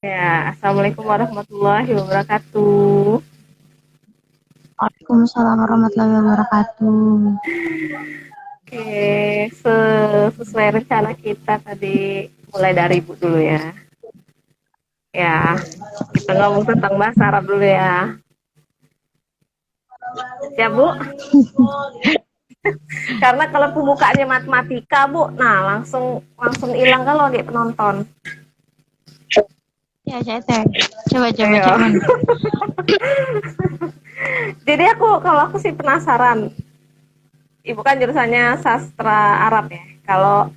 Ya, Assalamualaikum warahmatullahi wabarakatuh. Waalaikumsalam warahmatullahi wabarakatuh. Oke, sesuai rencana kita tadi mulai dari Ibu dulu ya. Ya, kita ngomong tentang bahasa Arab dulu ya. Ya Bu, karena kalau pembukaannya matematika Bu, nah langsung langsung hilang kalau lagi penonton. Ya, saya teh. Coba Ayo. cek mana. Jadi kalau aku sih penasaran. Ibu kan jurusannya sastra Arab ya. Kalau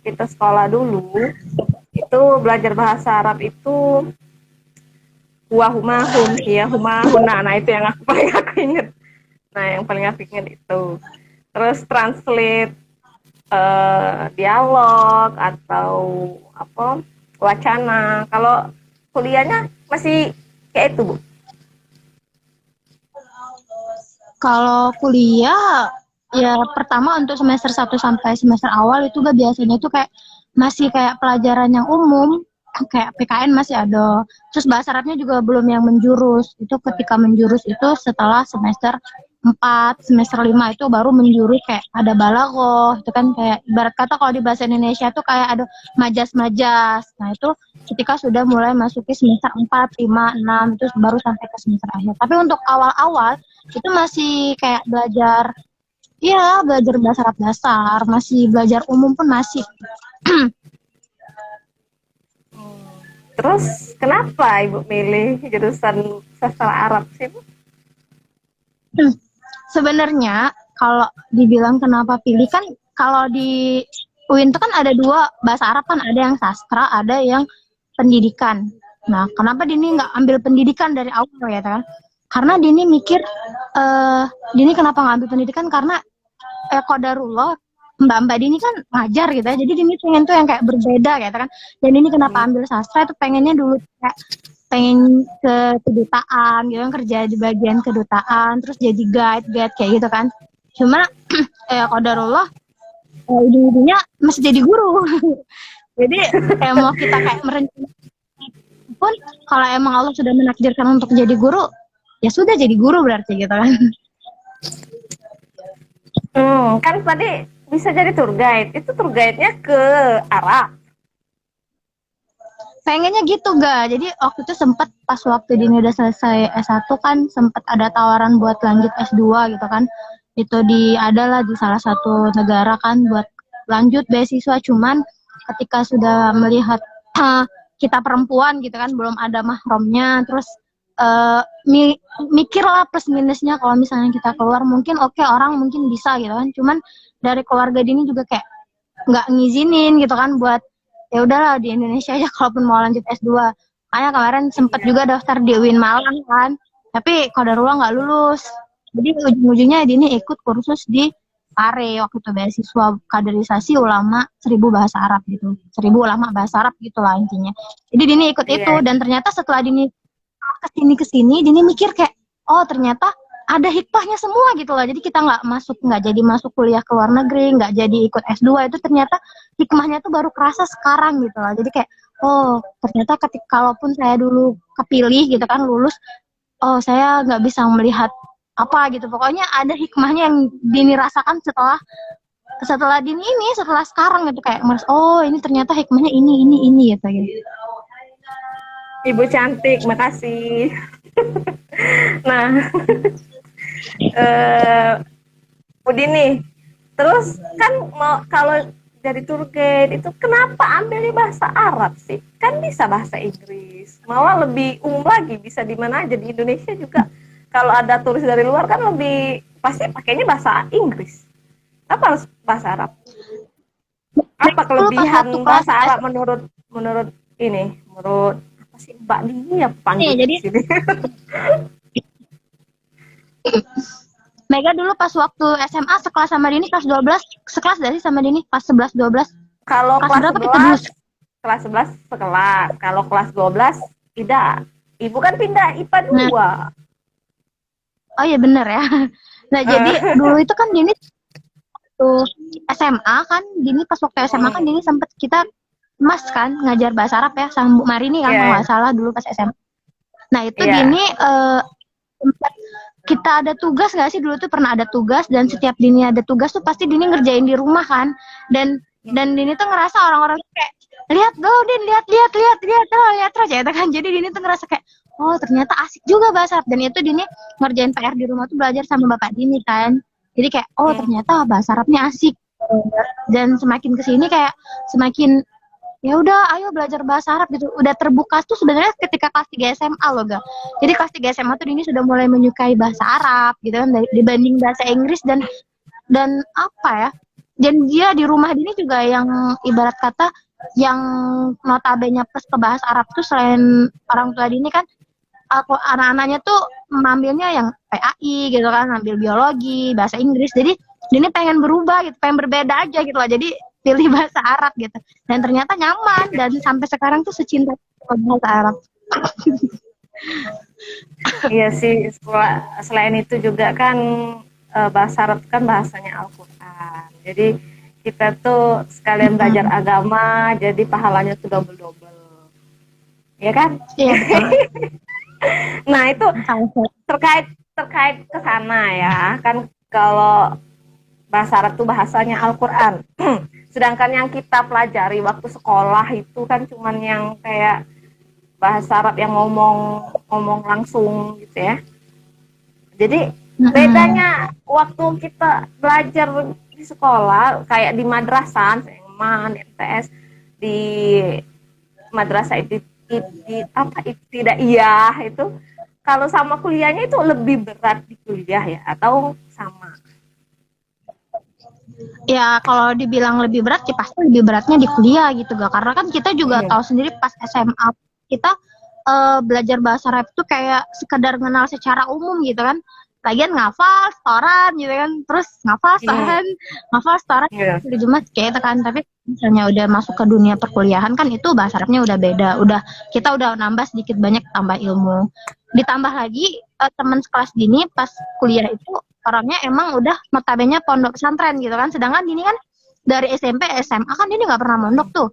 kita sekolah dulu, itu belajar bahasa Arab itu wahumahum ya humahuna, nah itu yang aku paling aku inget, nah yang paling aku inget itu. Terus translate dialog atau apa wacana. Kalau kuliahnya masih kayak itu Bu. Kalau kuliah, ya pertama untuk semester 1 sampai semester awal itu gak biasanya tuh kayak masih kayak pelajaran yang umum, kayak PKN masih ada. Terus bahasa Arabnya juga belum yang menjurus. Itu ketika menjurus itu setelah semester 4 semester 5 itu baru menjurus kayak ada balaghah, itu kan kayak ibarat kata kalau di bahasa Indonesia tuh kayak ada majas-majas. Nah, itu ketika sudah mulai masuki semester 4 5 6 itu baru sampai ke semester akhir. Tapi untuk awal-awal itu masih kayak belajar, ya belajar bahasa Arab dasar, masih belajar umum pun masih. Terus kenapa Ibu milih jurusan sastra Arab sih Bu? Sebenarnya kalau dibilang kenapa pilih kan, kalau di UIN itu kan ada dua bahasa Arab, kan ada yang sastra, ada yang pendidikan. Nah, kenapa Dini nggak ambil pendidikan dari awal ya kan? Karena Dini mikir, Dini kenapa nggak ambil pendidikan karena qadarullah Mbak-mbak Dini kan ngajar gitu ya. Jadi Dini pengen tuh yang kayak berbeda gitu kan. Dan ini kenapa ambil sastra itu pengennya dulu kayak pengen ke kedutaan gitu kan, kerja di bagian kedutaan, terus jadi guide kayak gitu kan. Cuma qadarullah ujung-ujungnya masih jadi guru. Jadi mau kita kayak merencanakan pun, kalau emang Allah sudah menakdirkan untuk jadi guru, ya sudah jadi guru berarti gitu kan. Kan tadi bisa jadi tour guide. Itu tour guide-nya ke Arab. Pengennya gitu gak, jadi waktu itu sempet pas waktu Dini udah selesai S1 kan sempet ada tawaran buat lanjut S2 gitu kan, itu di adalah di salah satu negara kan buat lanjut beasiswa. Cuman ketika sudah melihat kita perempuan gitu kan belum ada mahramnya, terus mikir lah plus minusnya kalau misalnya kita keluar mungkin oke, orang mungkin bisa gitu kan, cuman dari keluarga Dini juga kayak nggak ngizinin gitu kan buat ya udahlah di Indonesia aja kalaupun mau lanjut S2. Makanya kemarin sempet juga daftar di UIN Malang kan, tapi qadarullah nggak lulus. Jadi ujung-ujungnya Dini ikut kursus di PARE waktu itu, beasiswa kaderisasi ulama 1.000 bahasa Arab gitu, 1.000 ulama bahasa Arab gitulah intinya. Jadi Dini ikut itu, Iya. dan ternyata setelah Dini kesini Dini mikir kayak, oh ternyata ada hikmahnya semua gitu loh. Jadi kita nggak jadi masuk kuliah ke luar negeri, nggak jadi ikut S2, itu ternyata hikmahnya tuh baru kerasa sekarang gitu loh. Jadi kayak, oh ternyata ketika kalaupun saya dulu kepilih gitu kan lulus, oh saya nggak bisa melihat apa gitu. Pokoknya ada hikmahnya yang Dini rasakan setelah setelah Dini ini, setelah sekarang gitu, kayak merasa oh ini ternyata hikmahnya ini gitu. Ibu cantik, makasih. Nah, eh Udini, terus kan mau kalau jadi tour guide itu kenapa ambilnya bahasa Arab sih? Kan bisa bahasa Inggris, malah lebih umum lagi, bisa di mana aja di Indonesia juga. Kalau ada turis dari luar kan lebih pasti pakainya bahasa Inggris. Apa harus bahasa Arab? Apa Dulu pas kelebihan waktu kelas bahasa S Arab menurut menurut ini? Menurut apa sih Mbak Dini ya nih, panggilnya jadi di sini? Mega dulu pas waktu SMA sekelas sama Dini kelas 12, sekelas dari sama Dini pas 11 12. Kalau Kelas kelas berapa kita dulu? 11, kelas 11 sekelas. Kalau kelas 12 tidak. Ibu kan pindah IPA Nah, 2. oh iya bener ya. Nah, jadi dulu itu kan Dini tuh SMA kan, Dini pas waktu SMA kan Dini sempet kita Mas kan ngajar bahasa Arab ya sama Bu Marini kan Iya, kalau iya. nggak salah dulu pas SMA. Nah itu Iya. Dini sempat kita ada tugas nggak sih dulu tuh pernah ada tugas dan setiap Dini ada tugas tuh pasti Dini ngerjain di rumah kan dan Dini tuh ngerasa orang-orang tuh kayak lihat go Din lihat terus ya kan jadi Dini tuh ngerasa kayak oh ternyata asik juga bahasa Arab dan itu Dini ngerjain PR di rumah tuh belajar sama bapak Dini kan jadi kayak oh Hmm. ternyata bahasa Arabnya asik dan semakin kesini kayak semakin ya udah ayo belajar bahasa Arab gitu udah terbuka tuh sebenarnya ketika kelas 3 SMA loh ga jadi kelas 3 SMA tuh ini sudah mulai menyukai bahasa Arab gitu kan dibanding bahasa Inggris dan apa ya dan dia di rumah ini juga yang ibarat kata yang notabene plus ke bahasa Arab tuh selain orang tua Dini kan aku anak-anaknya tuh mengambilnya yang PAI gitu kan ambil biologi bahasa Inggris jadi Dini pengen berubah gitu pengen berbeda aja gitu loh jadi pilih bahasa Arab gitu dan ternyata nyaman dan sampai sekarang tuh secinta sama bahasa Arab. Iya sih, selain itu juga kan bahasa Arab kan bahasanya Al-Quran. Jadi kita tuh sekalian belajar agama, jadi pahalanya tuh double-double. Ya kan? Iya betul. Nah, itu terkait terkait ke sana ya. Kan kalau bahasa Arab tuh bahasanya Al-Quran. Sedangkan yang kita pelajari waktu sekolah itu kan cuman yang kayak bahasa Arab yang ngomong langsung gitu ya. Jadi bedanya waktu kita belajar di sekolah kayak di madrasah, SMA, di MTS, di madrasah itu di apa ibtidaiyah itu kalau sama kuliahnya itu lebih berat di kuliah ya atau sama? Ya kalau dibilang lebih berat ya pasti lebih beratnya di kuliah gitu gak karena kan kita juga tahu sendiri pas SMA kita belajar bahasa Arab tuh kayak sekedar kenal secara umum gitu kan lagian ngafal setoran gitu kan terus ngafal setoran di Jumat kayak itu kan tapi misalnya udah masuk ke dunia perkuliahan kan itu bahasa Arabnya udah beda kita udah nambah sedikit banyak tambah ilmu ditambah lagi teman sekelas Dini pas kuliah itu orangnya emang udah notabene pondok pesantren gitu kan sedangkan Dini kan dari SMP SMA kan Dini nggak pernah mondok tuh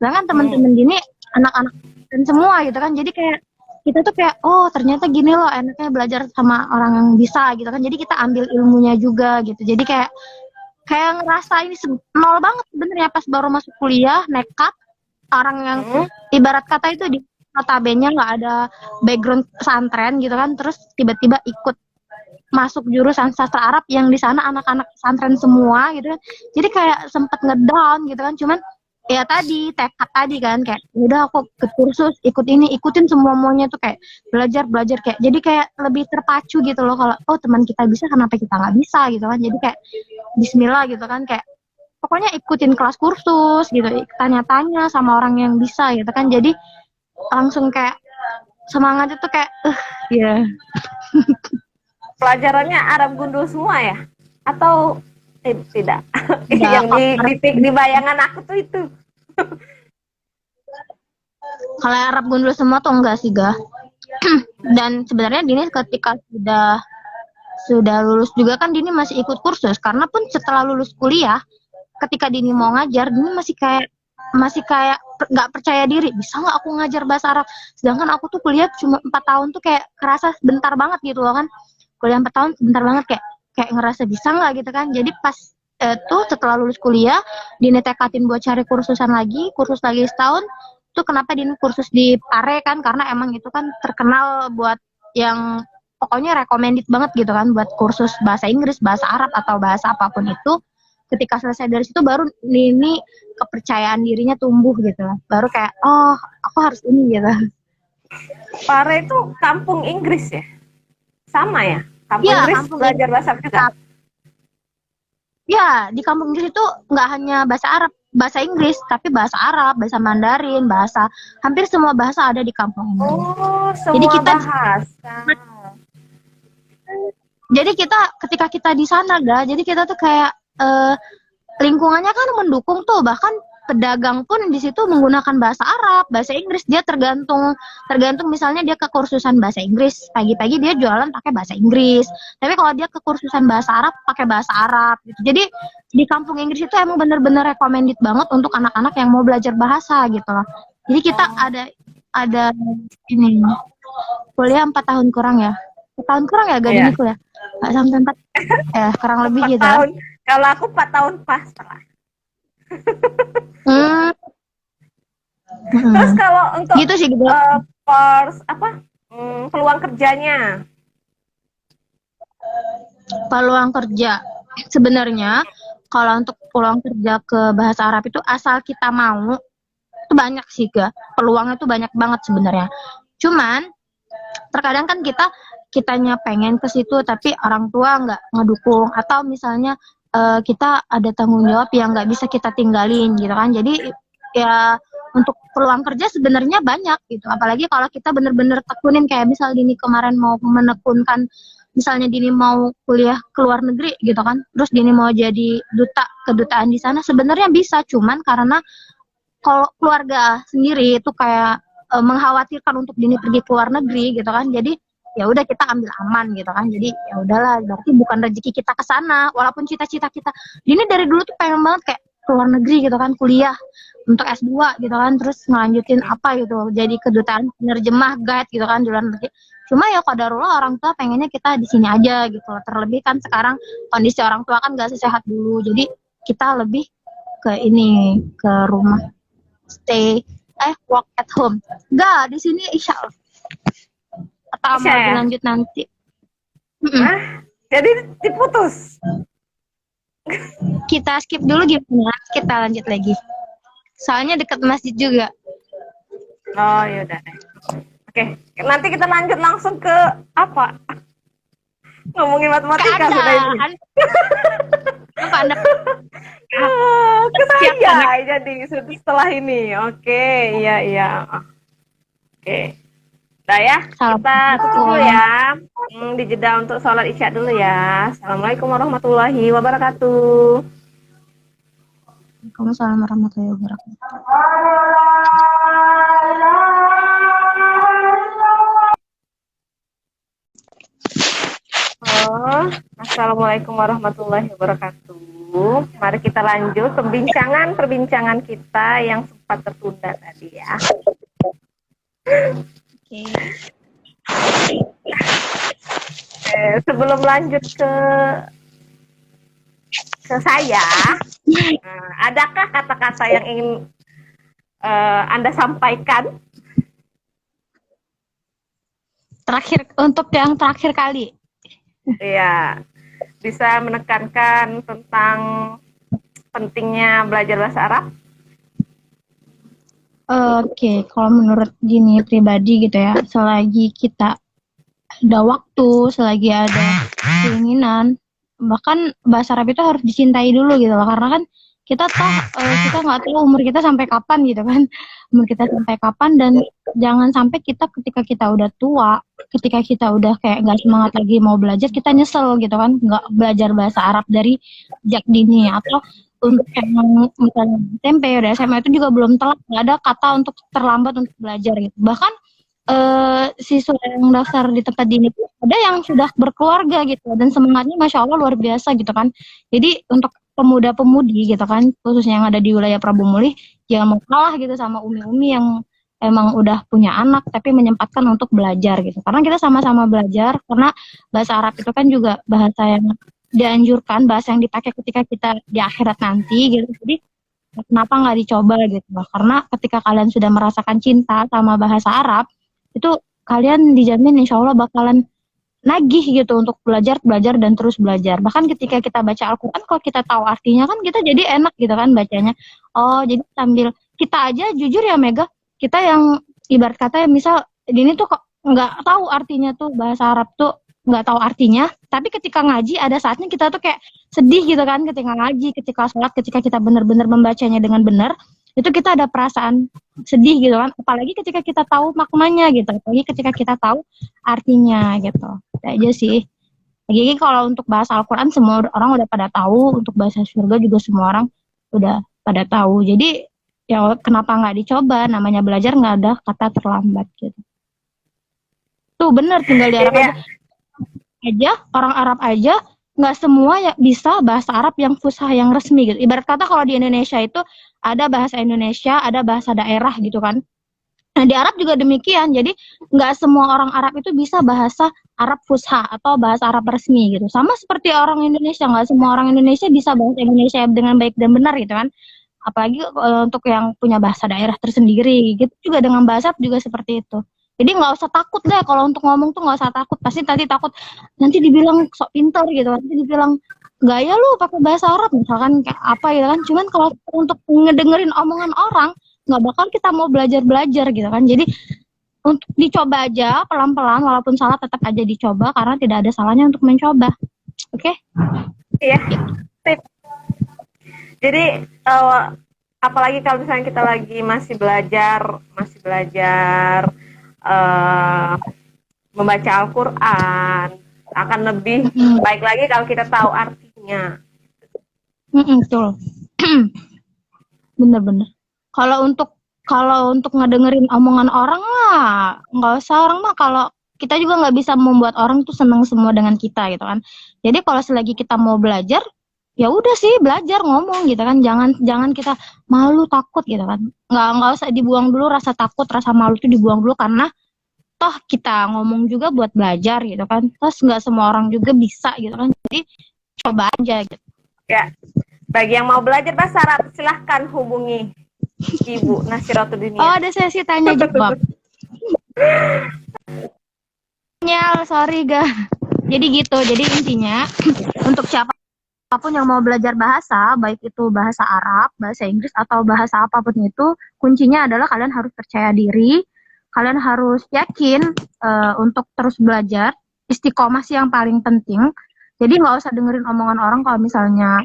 sedangkan teman-teman Dini anak-anak dan semua gitu kan jadi kayak kita tuh kayak oh ternyata gini loh enaknya belajar sama orang yang bisa gitu kan jadi kita ambil ilmunya juga gitu jadi kayak ngerasa ini nol banget sebenarnya pas baru masuk kuliah nekat orang yang ibarat kata itu di notabene nggak ada background pesantren gitu kan terus tiba-tiba ikut masuk jurusan sastra Arab yang di sana anak-anak pesantren semua gitu kan jadi kayak sempet ngedown gitu kan cuman ya tadi tekad tadi kan kayak udah aku ke kursus ikut ini ikutin semua maunya tuh kayak belajar kayak jadi kayak lebih terpacu gitu loh kalau oh teman kita bisa kenapa kita nggak bisa gitu kan jadi kayak Bismillah gitu kan kayak pokoknya ikutin kelas kursus gitu tanya-tanya sama orang yang bisa gitu kan jadi langsung kayak semangatnya tuh kayak ya Pelajarannya Arab gundul semua ya atau tidak? Yang di bayangan aku tuh itu. Kalau Arab gundul semua tuh enggak sih ga dan sebenarnya Dini ketika sudah lulus juga kan Dini masih ikut kursus karena pun setelah lulus kuliah ketika Dini mau ngajar Dini masih kayak nggak percaya diri bisa nggak aku ngajar bahasa Arab sedangkan aku tuh kuliah cuma 4 tahun tuh kayak kerasa bentar banget gitu loh kan kuliah 4 tahun bentar banget kayak ngerasa bisa nggak gitu kan jadi pas tuh setelah lulus kuliah Dini tekatin buat cari kursus lagi setahun tuh kenapa Dini kursus di Pare kan karena emang itu kan terkenal buat yang pokoknya recommended banget gitu kan buat kursus bahasa Inggris bahasa Arab atau bahasa apapun itu ketika selesai dari situ baru Nini kepercayaan dirinya tumbuh gitu baru kayak oh aku harus ini gitu. Pare itu kampung Inggris ya sama ya kampung Inggris kampung belajar bahasa Arab juga ya di kampung Inggris itu nggak hanya bahasa Arab bahasa Inggris tapi bahasa Arab bahasa Mandarin bahasa hampir semua bahasa ada di kampung Inggris semua jadi kita bahasa jadi kita ketika kita di sana jadi kita tuh kayak lingkungannya kan mendukung tuh bahkan pedagang pun di situ menggunakan bahasa Arab, bahasa Inggris. Dia tergantung misalnya dia ke kursusan bahasa Inggris, pagi-pagi dia jualan pakai bahasa Inggris. Tapi kalau dia ke kursusan bahasa Arab pakai bahasa Arab gitu. Jadi di kampung Inggris itu emang bener-bener recommended banget untuk anak-anak yang mau belajar bahasa gitu loh. Jadi kita ada ini kuliah 4 tahun kurang ya. 4 tahun kurang ya gak Iya. ini kuliah. Gak sampai 4 kurang lebih 4 gitu. tahun. Kalau aku 4 tahun pas setengah. Hmm. Terus kalau untuk Gitu sih gitu. peluang kerjanya? Peluang kerja sebenarnya kalau untuk peluang kerja ke bahasa Arab itu asal kita mau itu banyak sih ga. Peluangnya tuh banyak banget sebenarnya. Cuman terkadang kan kitanya pengen ke situ tapi orang tua nggak ngedukung atau misalnya kita ada tanggung jawab yang nggak bisa kita tinggalin gitu kan. Jadi ya untuk peluang kerja sebenarnya banyak gitu. Apalagi kalau kita bener-bener tekunin kayak misal Dini kemarin mau menekunkan misalnya Dini mau kuliah ke luar negeri gitu kan. Terus Dini mau jadi kedutaan di sana sebenarnya bisa, cuman karena kalau keluarga sendiri itu kayak mengkhawatirkan untuk Dini pergi ke luar negeri gitu kan. Jadi ya udah kita ambil aman gitu kan. Jadi ya udahlah, berarti bukan rezeki kita ke sana. Walaupun cita-cita kita Dini dari dulu tuh pengen banget kayak ke luar negeri gitu kan, kuliah untuk S2 gitu kan, terus ngelanjutin apa gitu, jadi kedutaan penerjemah guide gitu kan di luar negeri. Cuma ya qadarullah orang tua pengennya kita di sini aja gitu. Terlebih kan sekarang kondisi orang tua kan gak sesehat dulu. Jadi kita lebih ke rumah stay work at home. Enggak, di sini Isya Allah. Atau mau Isya ya? dilanjut nanti. Hah? Jadi diputus. Kita skip dulu gimana? Kita lanjut lagi. Soalnya dekat masjid juga. Oh, yaudah deh. Oke, nanti kita lanjut langsung ke apa? Ngomongin matematika sudah ini. Apa Anda? Ke saya jadi setelah ini. Oke, iya. Oke. Udah ya, kita tutup dulu ya. Dijeda untuk sholat isya dulu ya. Assalamualaikum warahmatullahi wabarakatuh. Waalaikumsalam warahmatullahi wabarakatuh. Assalamualaikum warahmatullahi wabarakatuh. Mari kita lanjut perbincangan kita yang sempat tertunda tadi ya. Oke. Sebelum lanjut ke saya, adakah kata-kata yang ingin Anda sampaikan? Untuk yang terakhir kali. Iya, bisa menekankan tentang pentingnya belajar bahasa Arab. Oke, kalau menurut Dini pribadi gitu ya, selagi kita ada waktu, selagi ada keinginan, bahkan bahasa Arab itu harus dicintai dulu gitu loh, karena kan kita nggak tahu umur kita sampai kapan gitu kan, dan jangan sampai ketika kita udah tua, ketika kita udah kayak nggak semangat lagi mau belajar, kita nyesel gitu kan, nggak belajar bahasa Arab dari sejak dini. Atau untuk yang misalnya SMP udah SMA itu juga belum telat, nggak ada kata untuk terlambat untuk belajar gitu. Bahkan siswa yang daftar di tempat Dini ada yang sudah berkeluarga gitu, dan semangatnya Masya Allah luar biasa gitu kan. Jadi untuk pemuda-pemudi gitu kan, khususnya yang ada di wilayah Prabu Mulih, jangan mau kalah gitu sama umi-umi yang emang udah punya anak tapi menyempatkan untuk belajar gitu. Karena kita sama-sama belajar, karena bahasa Arab itu kan juga bahasa yang dianjurkan, bahasa yang dipakai ketika kita di akhirat nanti gitu. Jadi kenapa nggak dicoba gitu loh. Karena ketika kalian sudah merasakan cinta sama bahasa Arab, itu kalian dijamin insya Allah bakalan nagih gitu untuk belajar dan terus belajar. Bahkan ketika kita baca Al-Quran, kalau kita tahu artinya kan kita jadi enak gitu kan bacanya. Oh, jadi sambil kita aja jujur ya Mega, kita yang ibarat kata misal Dini tuh kok nggak tahu artinya tuh bahasa Arab tuh, nggak tahu artinya, tapi ketika ngaji ada saatnya kita tuh kayak sedih gitu kan, ketika ngaji, ketika sholat, ketika kita benar-benar membacanya dengan benar, itu kita ada perasaan sedih gitu kan, apalagi ketika kita tahu maknanya gitu, apalagi ketika kita tahu artinya gitu. Itu aja sih. Lagi kalau untuk bahasa Al-Quran semua orang udah pada tahu, untuk bahasa surga juga semua orang udah pada tahu. Jadi ya kenapa nggak dicoba? Namanya belajar nggak ada kata terlambat gitu. Tuh bener, tinggal di Arab Ini aja, orang Arab aja nggak semua ya bisa bahasa Arab yang fusha yang resmi gitu. Ibarat kata kalau di Indonesia itu ada bahasa Indonesia, ada bahasa daerah gitu kan. Nah di Arab juga demikian. Jadi nggak semua orang Arab itu bisa bahasa Arab fusha atau bahasa Arab resmi gitu. Sama seperti orang Indonesia, nggak semua orang Indonesia bisa bahasa Indonesia dengan baik dan benar gitu kan. Apalagi untuk yang punya bahasa daerah tersendiri gitu juga dengan bahasa juga seperti itu. Jadi nggak usah takut deh kalau untuk ngomong tuh nggak usah takut. Pasti tadi takut nanti dibilang sok pintar gitu, nanti dibilang gaya lu pakai bahasa Arab misalkan kayak apa gitu kan. Cuman kalau untuk ngedengerin omongan orang nggak bakal kita mau belajar gitu kan. Jadi untuk dicoba aja pelan-pelan walaupun salah tetap aja dicoba karena tidak ada salahnya untuk mencoba. Oke? ya. Sip. Jadi apalagi kalau misalnya kita lagi masih belajar membaca Al-Quran, akan lebih baik lagi kalau kita tahu artinya. Betul. Bener-bener. Kalau untuk ngedengerin omongan orang mah nggak usah. Orang mah kalau kita juga nggak bisa membuat orang tuh senang semua dengan kita gitu kan. Jadi kalau selagi kita mau belajar, ya udah sih belajar ngomong gitu kan. Jangan kita malu takut gitu kan. Nggak usah dibuang dulu rasa takut, rasa malu tuh dibuang dulu karena toh kita ngomong juga buat belajar gitu kan. Terus nggak semua orang juga bisa gitu kan. Jadi coba aja gitu. Ya, bagi yang mau belajar bahasa Arab silahkan hubungi Ibu Nasiratul Dunia. Oh ada sesi tanya jawab. Nyal, sorry ga. Jadi gitu. Jadi intinya untuk siapapun yang mau belajar bahasa, baik itu bahasa Arab, bahasa Inggris atau bahasa apapun itu, kuncinya adalah kalian harus percaya diri, kalian harus yakin untuk terus belajar. Istiqomah sih yang paling penting. Jadi nggak usah dengerin omongan orang kalau misalnya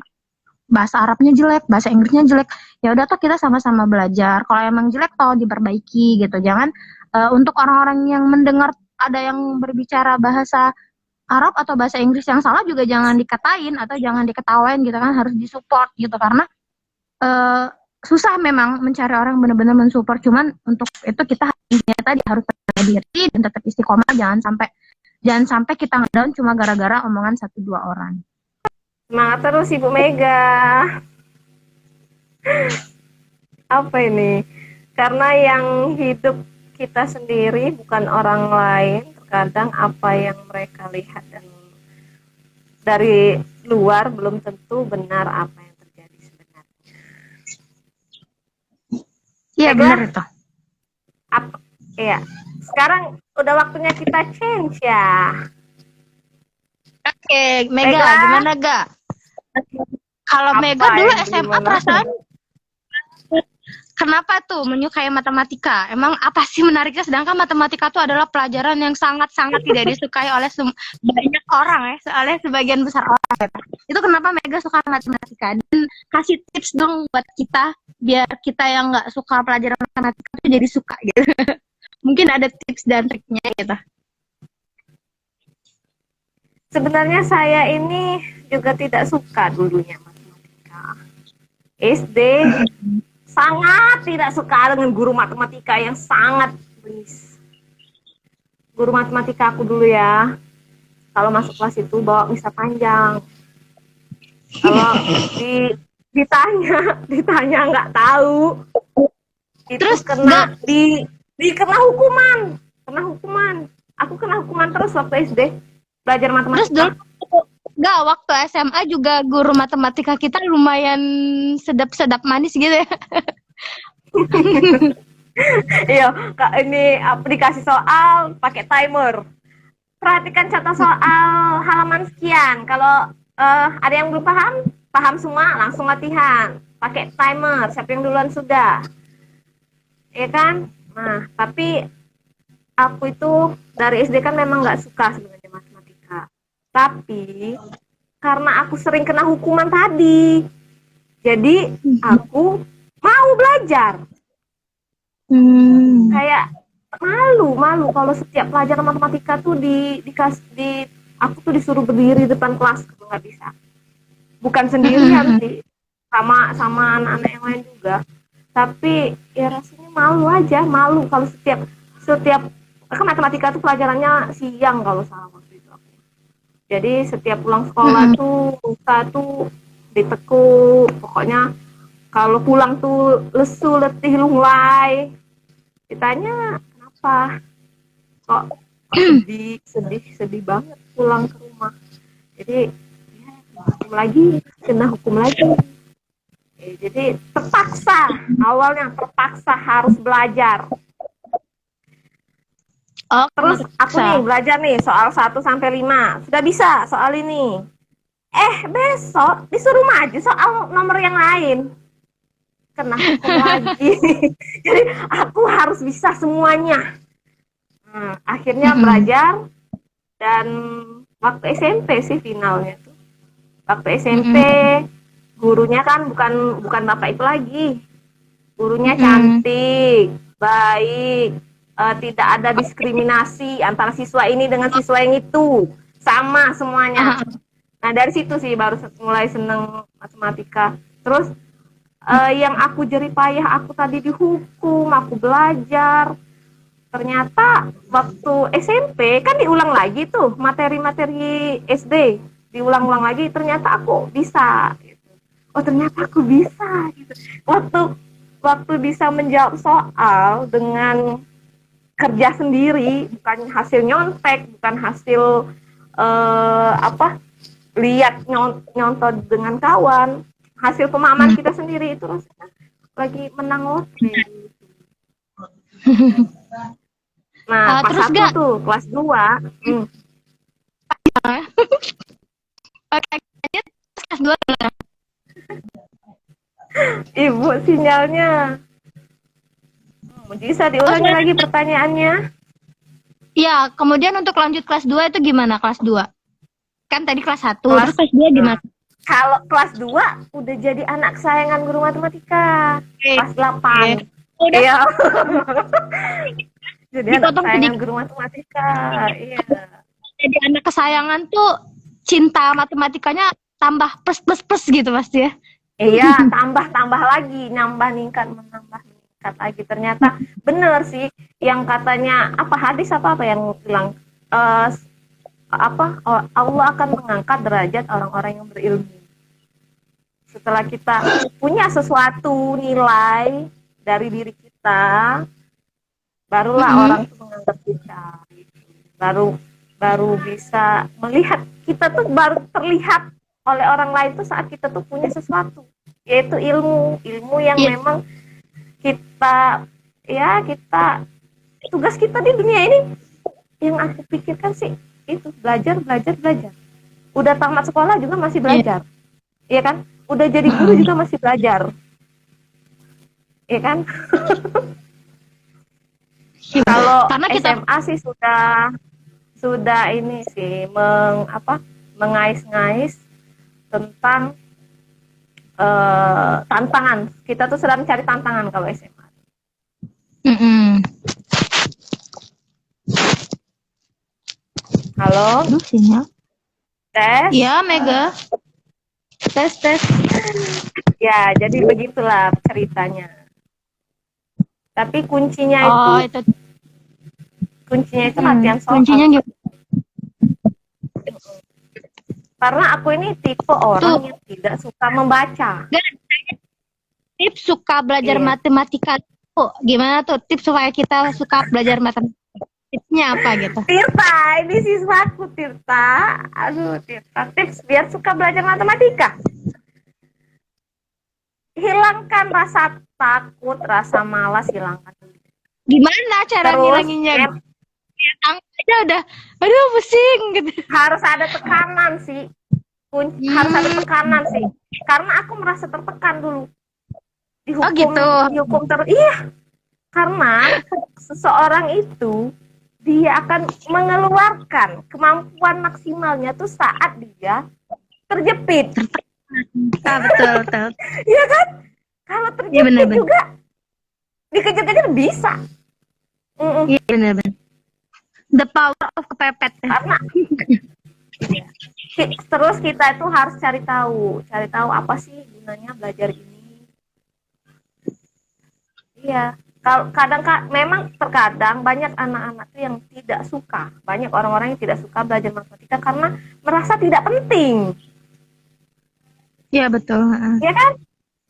bahasa Arabnya jelek, bahasa Inggrisnya jelek, ya udah toh kita sama-sama belajar. Kalau emang jelek toh diperbaiki gitu. Jangan untuk orang-orang yang mendengar ada yang berbicara bahasa Arab atau bahasa Inggris yang salah juga jangan dikatain atau jangan diketawain gitu kan, harus disupport gitu karena susah memang mencari orang yang benar-benar mensupport. Cuman untuk itu kita tadi harus percaya diri dan tetap istiqomah, jangan sampai kita ngedown cuma gara-gara omongan 1-2 orang. Semangat terus Ibu Mega. Apa ini? Karena yang hidup kita sendiri bukan orang lain. Terkadang apa yang mereka lihat dan dari luar belum tentu benar apa yang terjadi sebenarnya. Iya benar itu. Iya. Sekarang udah waktunya kita change ya. Oke, Mega, gimana Ga? Kalau Mega dulu SMA perasaan kenapa tuh menyukai matematika? Emang apa sih menariknya? Sedangkan matematika itu adalah pelajaran yang sangat-sangat tidak disukai oleh banyak orang ya, oleh sebagian besar orang. Itu kenapa Mega suka matematika? Dan kasih tips dong buat kita, biar kita yang nggak suka pelajaran matematika itu jadi suka gitu. Mungkin ada tips dan triknya gitu. Sebenarnya saya ini juga tidak suka dulunya matematika. SD sangat tidak suka dengan guru matematika yang sangat bengis. Guru matematika aku dulu ya, kalau masuk kelas itu bawa misa panjang. Kalau ditanya nggak tahu, itu terus kena kena hukuman. Aku kena hukuman terus waktu SD. Belajar matematika. Terus dulu enggak waktu SMA juga guru matematika kita lumayan sedap-sedap manis gitu ya. Iya, Kak, ini dikasih soal pakai timer. Perhatikan contoh soal halaman sekian. Kalau ada yang belum paham semua langsung latihan. Pakai timer, siapa yang duluan sudah. Iya kan? Nah, tapi aku itu dari SD kan memang nggak suka sebenarnya matematika. Tapi karena aku sering kena hukuman tadi, jadi aku mau belajar. Kayak malu kalau setiap pelajaran matematika tuh aku tuh disuruh berdiri di depan kelas, kalau nggak bisa. Bukan sendiri, harus sama anak-anak yang lain juga. Tapi ya rasanya malu aja, malu kalau setiap setiap kan matematika tuh pelajarannya siang kalau salah waktu itu aku. Jadi setiap pulang sekolah tuh muka tuh ditekuk, pokoknya kalau pulang tuh lesu, letih, lunglai. Ditanya kenapa? Kok sedih, sedih, sedih banget pulang ke rumah. Jadi ya, hukum lagi, kena hukum lagi. Jadi terpaksa, awalnya terpaksa harus belajar. Oh, Terus aku nih belajar nih soal 1 sampai 5. Sudah bisa soal ini. Besok disuruh maju soal nomor yang lain. Kena hukum lagi. Jadi aku harus bisa semuanya. Nah, akhirnya belajar dan waktu SMP sih finalnya tuh. Waktu SMP gurunya kan bukan bapak itu lagi. Gurunya cantik, baik, tidak ada diskriminasi antara siswa ini dengan siswa yang itu, sama semuanya. Nah dari situ sih baru mulai seneng matematika. Terus yang aku jerih payah, aku tadi dihukum, aku belajar. Ternyata waktu SMP kan diulang lagi tuh materi-materi SD, diulang-ulang lagi. Ternyata aku bisa. Oh ternyata aku bisa. Gitu. Waktu bisa menjawab soal dengan kerja sendiri, bukan hasil nyontek, bukan hasil lihat nyontot dengan kawan, hasil pemahaman kita sendiri itu rasanya lagi menang lotre. Nah, pas terus aku tuh kelas 2. Kelas 2 Ibu sinyalnya. Bisa diulangi lagi pertanyaannya? Ya, kemudian untuk lanjut kelas 2 itu gimana kelas 2? Kan tadi kelas 1, terus kelas 2 gimana? Kalau kelas 2 udah jadi anak kesayangan guru matematika. Kelas 8. Udah. Iya. Jadi anak kesayangan guru matematika. Iya. Jadi anak kesayangan tuh cinta matematikanya tambah plus gitu pasti ya. Iya, tambah lagi, nambah meningkat lagi. Ternyata bener sih yang katanya hadis apa yang bilang Allah akan mengangkat derajat orang-orang yang berilmu. Setelah kita punya sesuatu nilai dari diri kita, barulah orang itu menganggap kita. Baru bisa melihat kita tuh, baru terlihat oleh orang lain tuh saat kita tuh punya sesuatu, yaitu ilmu yang memang kita tugas kita di dunia ini yang aku pikirkan sih itu belajar. Udah tamat sekolah juga masih belajar, iya kan? Udah jadi guru juga masih belajar, iya kan? Kalau SMA sih sudah ini sih mengais-ngais tentang tantangan. Kita tuh sedang mencari tantangan kalau SMA. Halo? Sinyal. Tes? Iya, Mega. Tes. Ya, jadi begitulah ceritanya. Tapi kuncinya itu latihan soal. Kuncinya gitu. Karena aku ini tipe orang yang tidak suka membaca. Tips suka belajar matematika tuh gimana tuh? Tips supaya kita suka belajar matematika. Tipsnya apa gitu? Tirta, ini siswaku Tirta. Aduh, Tirta, tips biar suka belajar matematika. Hilangkan rasa takut, rasa malas, hilangkan. Gimana cara ngilanginnya? Aja udah, aduh pusing gitu. Harus ada tekanan sih. Harus ada tekanan sih. Karena aku merasa tertekan dulu. Dihukum terus. Iya. Karena seseorang itu dia akan mengeluarkan kemampuan maksimalnya tuh saat dia terjepit. Betul. Iya kan? Kalau terjepit juga dikejar-kejar bisa. Iya benar. The power of kepepet. Karena terus kita itu harus cari tahu apa sih gunanya belajar ini. Iya. Kalau kadang memang terkadang banyak anak-anak tuh yang tidak suka, banyak orang-orang yang tidak suka belajar matematika karena merasa tidak penting, Iya betul. Heeh. ya kan?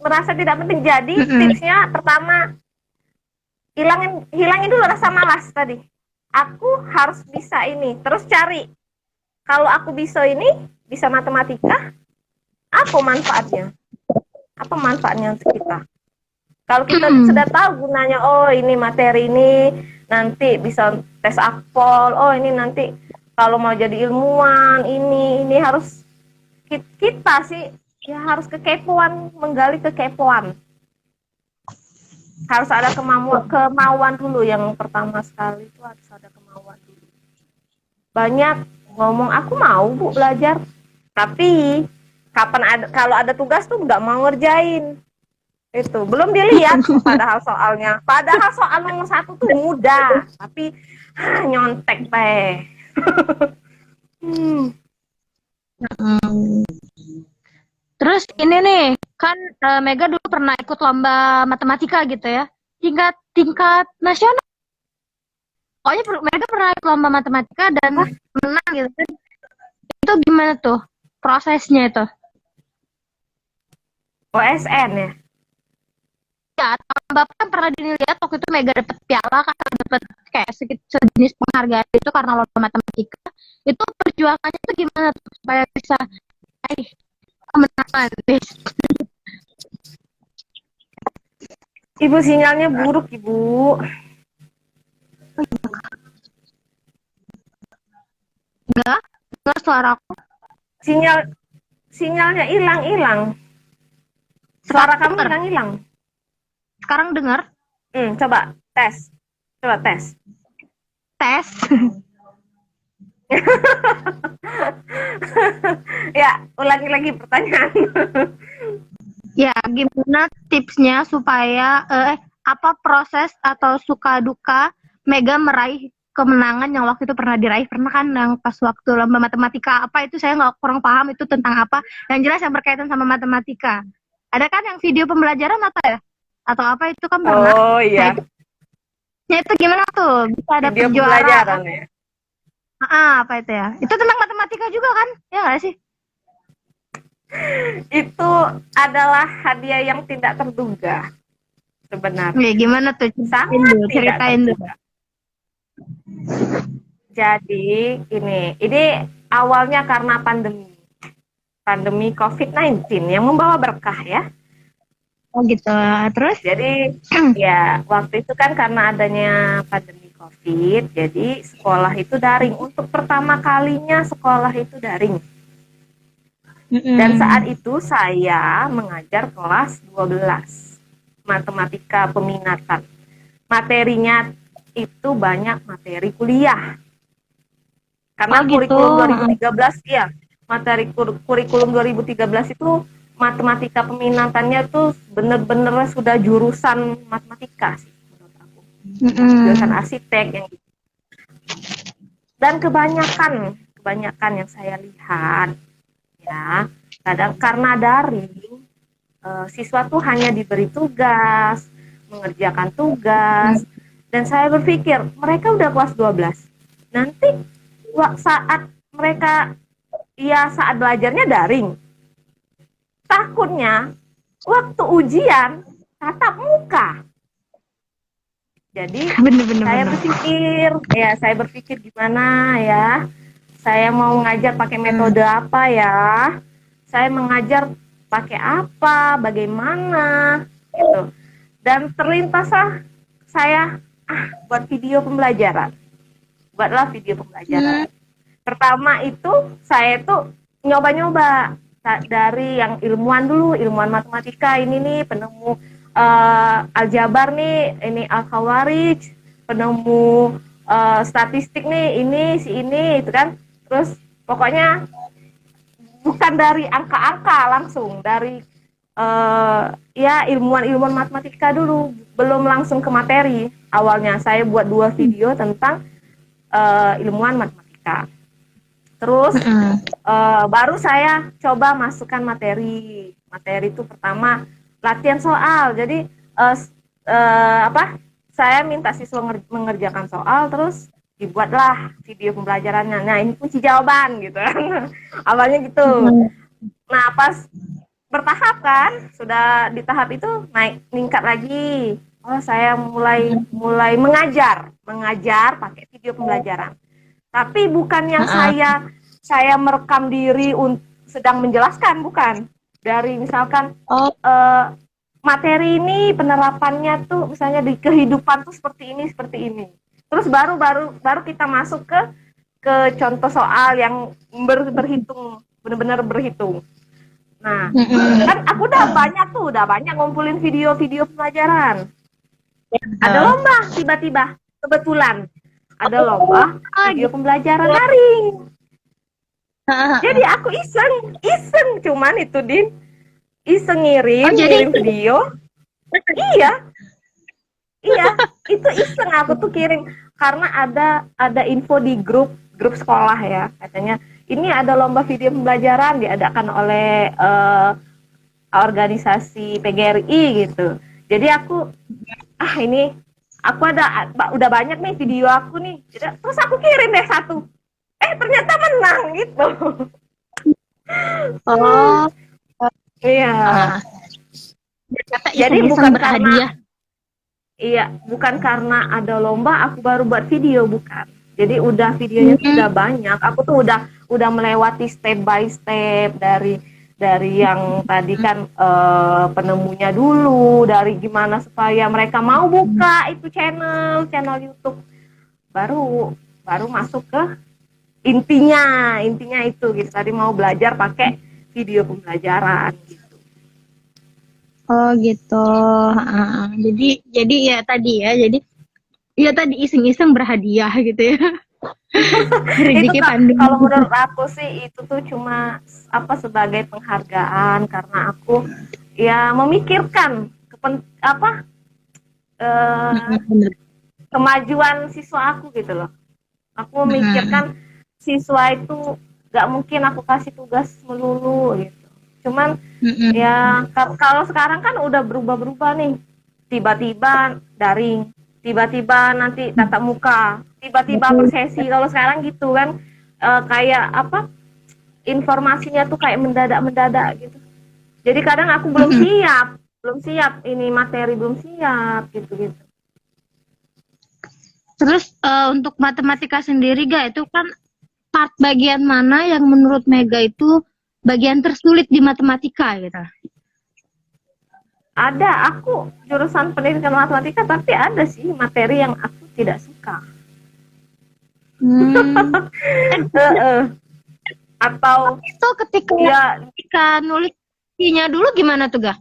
Merasa tidak penting. Jadi Mm-mm. tipsnya pertama, hilangin dulu rasa malas tadi. Aku harus bisa ini, terus cari. Kalau aku bisa ini, bisa matematika, apa manfaatnya? Apa manfaatnya untuk kita? Kalau kita sudah tahu gunanya, oh ini materi ini nanti bisa tes akpol, oh ini nanti kalau mau jadi ilmuwan, ini harus kita sih ya harus kekepoan, menggali kekepoan. Harus ada kemauan dulu, yang pertama sekali itu harus ada kemauan dulu. Banyak ngomong aku mau Bu belajar, tapi kalau ada tugas tuh nggak mau ngerjain. Itu belum dilihat padahal soal nomor 1 tuh mudah, tapi nyontek teh. Terus ini nih, kan Mega dulu pernah ikut lomba matematika gitu ya. Tingkat nasional. Pokoknya Mega pernah ikut lomba matematika dan menang gitu kan. Itu gimana tuh prosesnya itu? OSN ya. Ya, Bapak kan pernah dilihat waktu itu Mega dapat piala, kan dapat kayak sejenis penghargaan itu karena lomba matematika. Itu perjuangannya itu gimana tuh supaya bisa kemenangan, guys? Ibu sinyalnya buruk, Ibu. Enggak suara aku. Sinyalnya hilang. Suara kamu hilang. Sekarang dengar? Coba tes. Tes. Ya, ulangi lagi pertanyaan. Ya, gimana tipsnya supaya apa proses atau suka duka Mega meraih kemenangan yang waktu itu pernah diraih? Pernah kan yang pas waktu lomba matematika apa itu, saya nggak kurang paham itu tentang apa. Yang jelas yang berkaitan sama matematika. Ada kan yang video pembelajaran atau apa itu kan pernah. Oh iya. Nah, itu gimana tuh? Bisa ada Video juara. pembelajaran ya. Apa itu ya? Itu tentang matematika juga kan? Ya nggak sih? Itu adalah hadiah yang tidak terduga sebenarnya. Ya, gimana tuh? Ceritain dulu. Jadi ini awalnya karena pandemi COVID-19 yang membawa berkah ya. Oh gitu. Terus? Jadi ya waktu itu kan karena adanya pandemi COVID, jadi sekolah itu daring. Untuk pertama kalinya sekolah itu daring. Dan saat itu saya mengajar kelas 12 matematika peminatan. Materinya itu banyak materi kuliah. Karena kurikulum 2013 ya, materi kurikulum 2013 itu matematika peminatannya tuh bener-bener sudah jurusan matematika sih menurut aku. Jurusan arsitek yang gitu. Dan kebanyakan yang saya lihat ya, kadang karena daring siswa tuh hanya diberi tugas, mengerjakan tugas, dan saya berpikir mereka udah kelas 12. Nanti saat belajarnya daring, takutnya waktu ujian tatap muka. Jadi saya berpikir gimana ya, saya mau ngajar pakai metode apa ya, saya mengajar pakai apa, bagaimana gitu. Dan terlintaslah saya buat video pembelajaran. Buatlah video pembelajaran. Pertama itu saya tuh nyoba-nyoba dari yang ilmuwan dulu, ilmuwan matematika ini nih, penemu aljabar nih, ini Al-Khawarij, penemu statistik nih, ini itu kan. Terus pokoknya bukan dari angka-angka langsung, dari ya ilmuwan matematika dulu, belum langsung ke materi. Awalnya saya buat 2 video tentang ilmuwan matematika. Terus baru saya coba masukkan materi. Materi itu pertama latihan soal. Jadi apa? Saya minta siswa mengerjakan soal, terus dibuatlah video pembelajarannya. Nah, ini kunci jawaban gitu kan. Awalnya gitu. Hmm. Nah, pas bertahap kan, sudah di tahap itu naik meningkat lagi. Oh, saya mulai mulai mengajar pakai video pembelajaran. Tapi bukan yang saya merekam diri sedang menjelaskan, bukan. Dari misalkan Oh, eh, materi ini penerapannya tuh misalnya di kehidupan tuh seperti ini. Terus baru baru baru kita masuk ke contoh soal yang berhitung, benar-benar berhitung. Nah, kan aku udah banyak ngumpulin video-video pembelajaran. Ada lomba tiba-tiba, kebetulan ada lomba video pembelajaran daring. Jadi aku iseng cuman itu Din, iseng oh jadi ngirim video. Iya, iya, itu iseng aku tuh kirim karena ada info di grup sekolah ya, katanya ini ada lomba video pembelajaran diadakan oleh organisasi PGRI gitu. Jadi aku ini aku udah banyak nih video aku nih. Terus aku kirim deh satu. Ternyata menang gitu. oh Iya. ternyata Jadi iseng-iseng bukan berhadiah. bukan karena ada lomba aku baru buat video, bukan. Jadi udah videonya sudah banyak. Aku tuh udah melewati step by step dari yang tadi kan penemunya dulu, dari gimana supaya mereka mau buka itu channel YouTube. Baru masuk ke intinya itu gitu. Tadi mau belajar pakai video pembelajaran gitu. Oh gitu. Jadi ya tadi iseng-iseng berhadiah gitu ya. Itu Rezeki pandemi. kalau menurut aku sih itu tuh cuma sebagai penghargaan karena aku ya memikirkan kemajuan siswa aku gitu loh. Aku memikirkan siswa itu gak mungkin aku kasih tugas melulu gitu. Cuman ya kalau sekarang kan udah berubah-berubah nih. Tiba-tiba daring, tiba-tiba nanti tatap muka, tiba-tiba per sesi. Kalau sekarang gitu kan kayak informasinya tuh kayak mendadak gitu. Jadi kadang aku belum siap ini materi belum siap gitu. Terus untuk matematika sendiri itu kan part bagian mana yang menurut Mega itu bagian tersulit di matematika gitu? Ada, aku jurusan pendidikan matematika tapi ada sih materi yang aku tidak suka. Atau itu ketika nulisnya dulu gimana tuh Gak?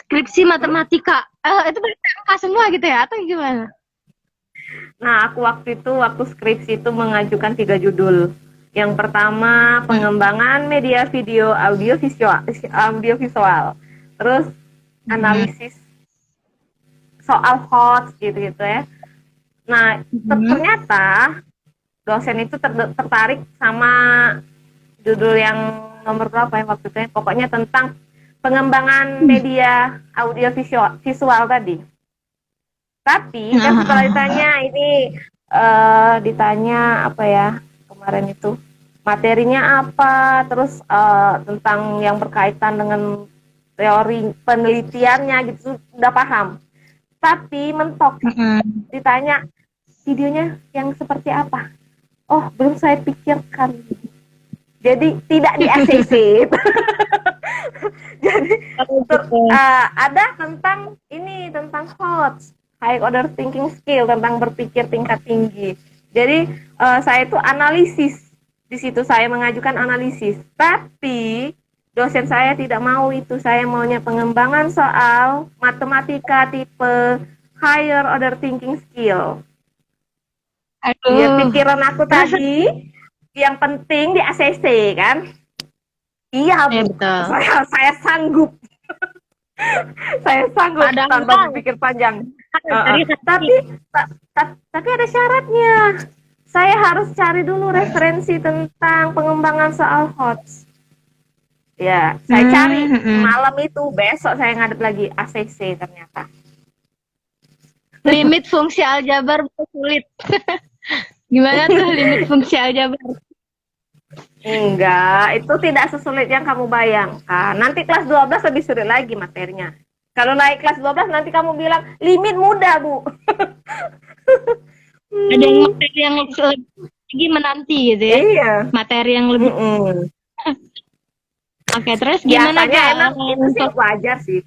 Skripsi matematika itu berarti angka semua gitu ya atau gimana? Nah, aku waktu skripsi itu mengajukan 3 judul. Yang pertama pengembangan media video audio visual. Terus analisis soal hots gitu ya. Nah, ternyata dosen itu tertarik sama judul yang nomor berapa ya waktu itu ya. Pokoknya tentang pengembangan media audio visual tadi. Tapi kan setelah ditanya apa ya kemarin itu materinya apa, terus tentang yang berkaitan dengan teori penelitiannya gitu udah paham. Tapi mentok ditanya videonya yang seperti apa. Oh, belum saya pikirkan. Jadi tidak di ACC. Jadi ada tentang HOTS, high order thinking skill, tentang berpikir tingkat tinggi. Jadi saya itu analisis. Di situ saya mengajukan analisis. Tapi dosen saya tidak mau itu. Saya maunya pengembangan soal matematika tipe higher order thinking skill. Ya, pikiran aku tadi yang penting di ACC kan. Iya, Bu. Ya, saya sanggup. Saya sanggup tanpa berpikir panjang. Tapi ada syaratnya. Saya harus cari dulu referensi tentang pengembangan soal HOTS. Ya, saya cari malam itu, besok saya ngadep lagi ACC ternyata. Limit fungsi aljabar sulit. Gimana tuh limit fungsi aljabar? Enggak, itu tidak sesulit yang kamu bayangkan. Nanti kelas 12 lebih sulit lagi materinya. Kalau naik kelas 12 nanti kamu bilang, limit mudah, Bu. Ada yang materi yang lagi menanti gitu ya. Iya. Materi yang lebih. Oke, terus gimana Biasanya Kak? emang itu sih wajar sih.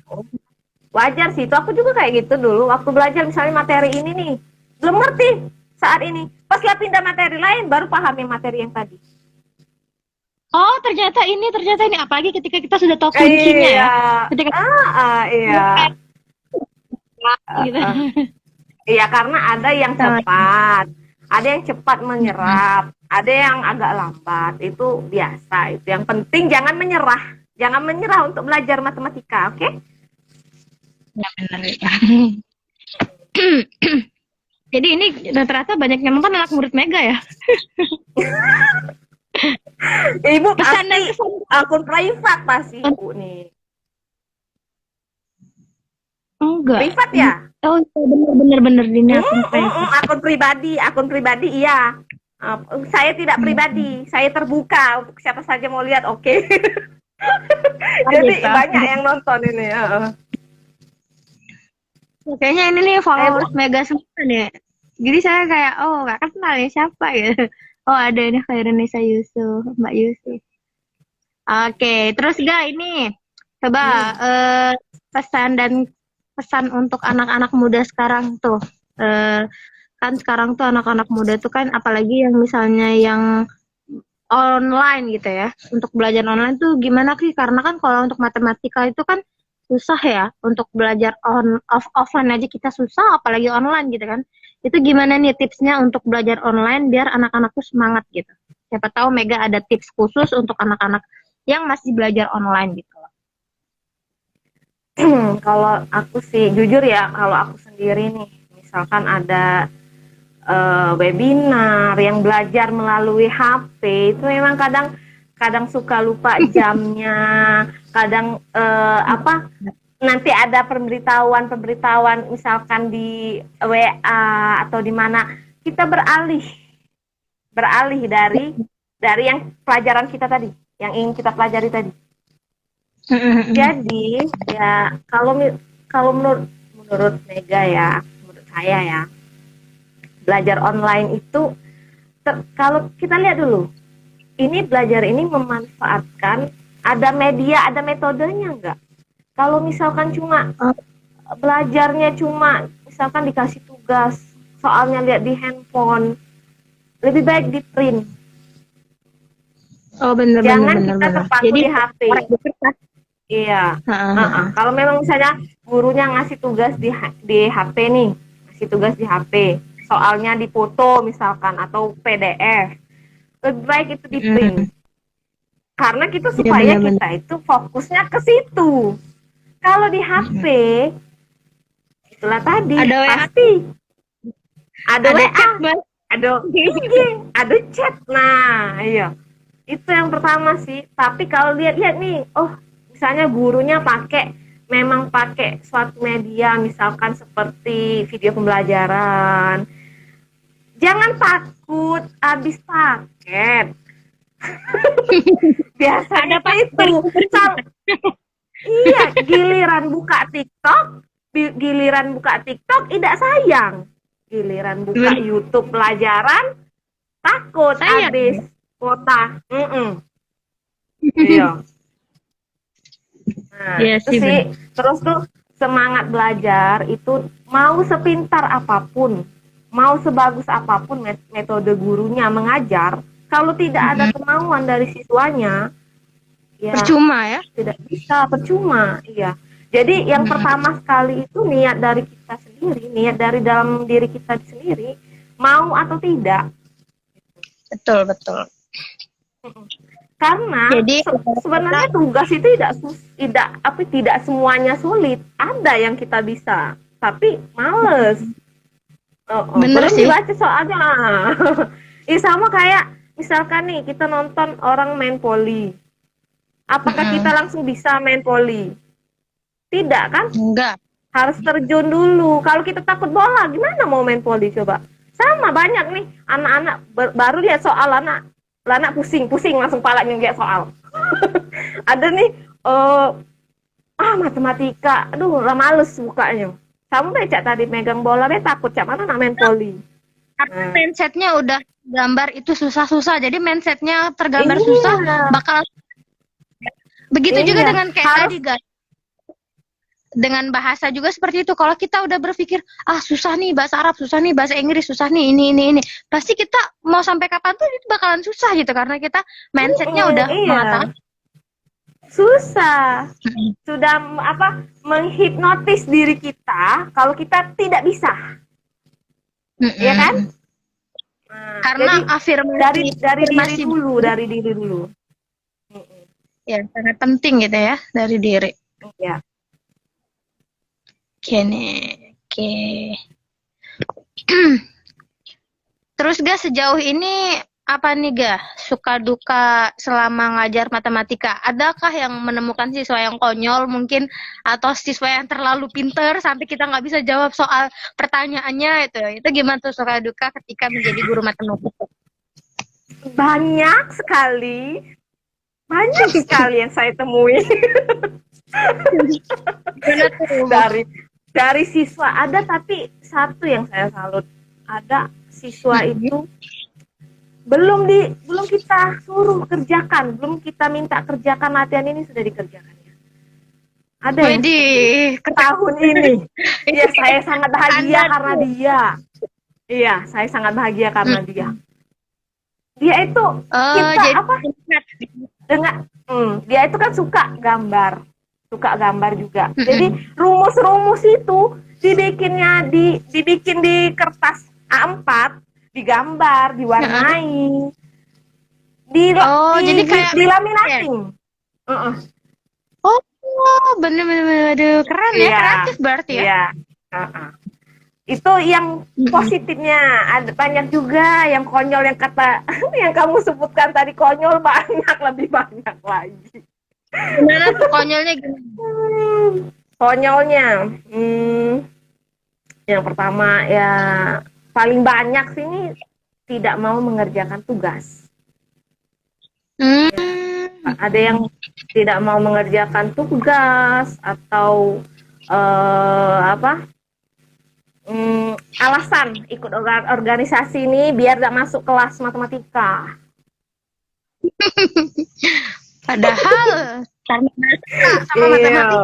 Wajar sih, itu aku juga kayak gitu dulu. Waktu belajar misalnya materi ini nih, belum ngerti saat ini. Pas lah pindah materi lain, baru pahami materi yang tadi. Oh, ternyata ini. Apalagi ketika kita sudah tahu kuncinya ya. Ketika Iya. gitu. Iya, karena ada yang cepat, ada yang cepat menyerap, ada yang agak lambat. Itu biasa. Itu yang penting jangan menyerah. Jangan menyerah untuk belajar matematika, oke? Ya, benar. Jadi ini ternyata banyak yang nonton anak murid Mega ya. Ibu Pesan pasti akun privat pasti Ibu nih. Enggak. Privat ya? Oh, bener ini akun privat. Akun pribadi iya. Saya tidak pribadi, saya terbuka untuk siapa saja mau lihat, oke? Jadi banyak yang nonton ini. Kayaknya ini nih followers Mega semua nih. Jadi saya kayak, oh gak kenal ya siapa ya. Oh ada nih Khairunisa Yusuf, Mbak Yusuf. Oke, terus ini coba pesan untuk anak-anak muda sekarang tuh. Kan sekarang tuh anak-anak muda tuh kan apalagi yang misalnya yang online gitu ya. Untuk belajar online tuh gimana sih? Karena kan kalau untuk matematika itu kan susah ya. Untuk belajar offline aja kita susah, apalagi online gitu kan. Itu gimana nih tipsnya untuk belajar online biar anak-anak tuh semangat gitu. Siapa tahu Mega ada tips khusus untuk anak-anak yang masih belajar online gitu loh. Kalau aku sih jujur ya, kalau aku sendiri nih, misalkan ada webinar yang belajar melalui HP, itu memang kadang suka lupa jamnya, kadang nanti ada pemberitahuan misalkan di WA atau di mana, kita beralih dari yang pelajaran kita tadi, yang ingin kita pelajari tadi. Jadi ya kalau menurut Mega ya, menurut saya ya, belajar online itu kalau kita lihat dulu, ini belajar ini memanfaatkan ada media, ada metodenya enggak? Kalau misalkan cuma belajarnya cuma misalkan dikasih tugas, soalnya lihat di handphone, lebih baik di print. Oh benar. Jangan kita terpaku di HP. Iya. Kalau memang misalnya gurunya ngasih tugas di HP nih, ngasih tugas di HP, soalnya dipoto misalkan atau PDF, lebih baik itu di print. Karena kita supaya kita itu fokusnya ke situ. Kalau di HP, itulah tadi pasti ada WA, ada IG, ada chat. Nah, iya. Itu yang pertama sih. Tapi kalau lihat-lihat nih, misalnya gurunya memang pakai suatu media, misalkan seperti video pembelajaran, jangan takut habis paket. Biasanya itu. Iya, giliran buka TikTok tidak sayang. Giliran buka YouTube pelajaran takut habis kuota. Iya. Nah, itu sih. Terus tuh semangat belajar itu mau sepintar apapun, mau sebagus apapun metode gurunya mengajar, kalau tidak ada kemauan dari siswanya, ya percuma ya? Tidak bisa, percuma. Iya. Jadi yang pertama sekali itu niat dari kita sendiri, niat dari dalam diri kita sendiri, mau atau tidak. Betul. Karena sebenarnya tugas itu tidak semuanya sulit. Ada yang kita bisa, tapi males. Bener sih. Dibaca soalnya. Sama kayak misalkan nih kita nonton orang main voli. Apakah kita langsung bisa main voli? Tidak kan? Enggak. harus terjun dulu. Kalau kita takut bola, gimana mau main voli coba? Sama banyak nih anak-anak baru lihat soal anak pusing langsung palanya lihat soal. Ada nih matematika, aduh lah males bukanya. Sampai cak tadi megang bola deh takut cak mana nak main voli. Karena mindsetnya udah gambar itu susah-susah, jadi mindsetnya tergambar Iya. susah bakal begitu juga Iya. dengan kayak tadi guys. Dengan bahasa juga seperti itu. Kalau kita udah berpikir, susah nih bahasa Arab, susah nih bahasa Inggris, susah nih ini. Pasti kita mau sampai kapan tuh itu bakalan susah gitu. Karena kita mindsetnya udah iya. mengatakan susah. Sudah menghipnotis diri kita kalau kita tidak bisa. Iya kan? Nah, karena jadi afirmasi dari diri dulu. Ya, sangat penting gitu ya dari diri. Iya. Oke. Terus Ga, sejauh ini apa nih Ga, suka duka selama ngajar matematika? Adakah yang menemukan siswa yang konyol mungkin, atau siswa yang terlalu pinter sampai kita nggak bisa jawab soal pertanyaannya itu gimana tuh suka duka ketika menjadi guru matematika? Banyak sekali yang saya temui. dari siswa ada, tapi satu yang saya salut, ada siswa itu belum kita suruh kerjakan, belum kita minta kerjakan latihan ini sudah dikerjakan. Ada yang tahun ini. Iya, saya sangat bahagia karena dia. Iya, saya sangat bahagia karena dia. Dia itu dia itu kan suka gambar juga. Jadi rumus-rumus itu dibikin di kertas A4, digambar, diwarnai, jadi kayak dilaminating. Bener-bener, aduh, keren ya, kreatif berarti ya. Iya. Itu yang positifnya. Ada banyak juga yang konyol, yang kata yang kamu sebutkan tadi, konyol lebih banyak lagi. Gimana tuh konyolnya gimana? Konyolnya, yang pertama ya paling banyak sih ini tidak mau mengerjakan tugas. Ada yang tidak mau mengerjakan tugas atau alasan ikut organisasi ini biar tidak masuk kelas matematika. Padahal sama matematika.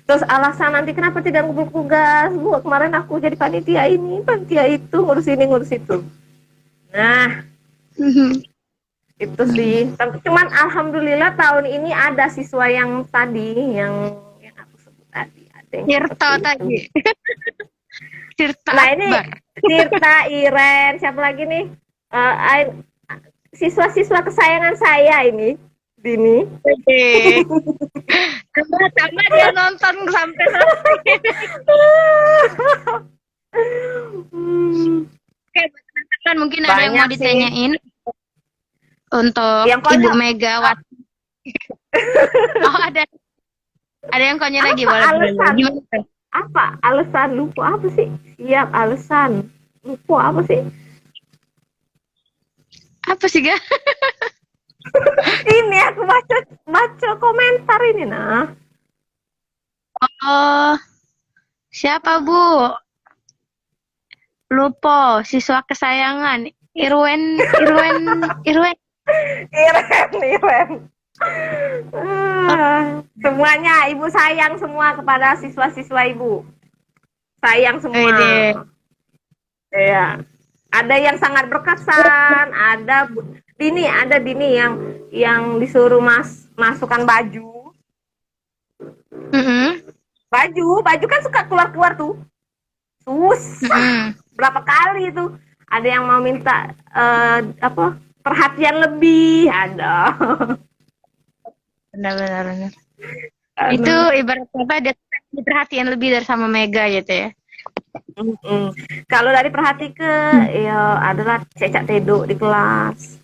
Terus alasan nanti kenapa tidak ngumpul tugas, Bu, kemarin aku jadi panitia ini, panitia itu, ngurus ini, ngurus itu. Nah, itu sih. Tapi cuman alhamdulillah tahun ini ada siswa yang tadi, yang aku sebut tadi. Tirta tadi. Tirta nah ini Tirta, Iren, siapa lagi nih? Siswa-siswa kesayangan saya ini, Dini. Sama dia nonton sampai selesai. Oke, kan mungkin ada yang mau ditanyain untuk yang Ibu Megawati. Oh, ada yang konyol lagi, boleh. Alasan apa? Alasan lupa apa sih? Siap, alasan lupa apa sih? Apa sih, Ga? Ini aku baca komentar ini, nah. Oh, siapa, Bu? Lupa, siswa kesayangan. Irwen. Semuanya Ibu sayang semua kepada siswa-siswa Ibu. Sayang semua. Iya. Ada yang sangat berkesan, ada Dini yang disuruh masukkan baju. Baju kan suka keluar tuh. Susah. Berapa kali itu. Ada yang mau minta perhatian lebih, ada. Benar. Itu ibarat kata dia perhatian lebih dari sama Mega gitu ya. Kalau dari perhatike ya adalah cecak teduk di kelas.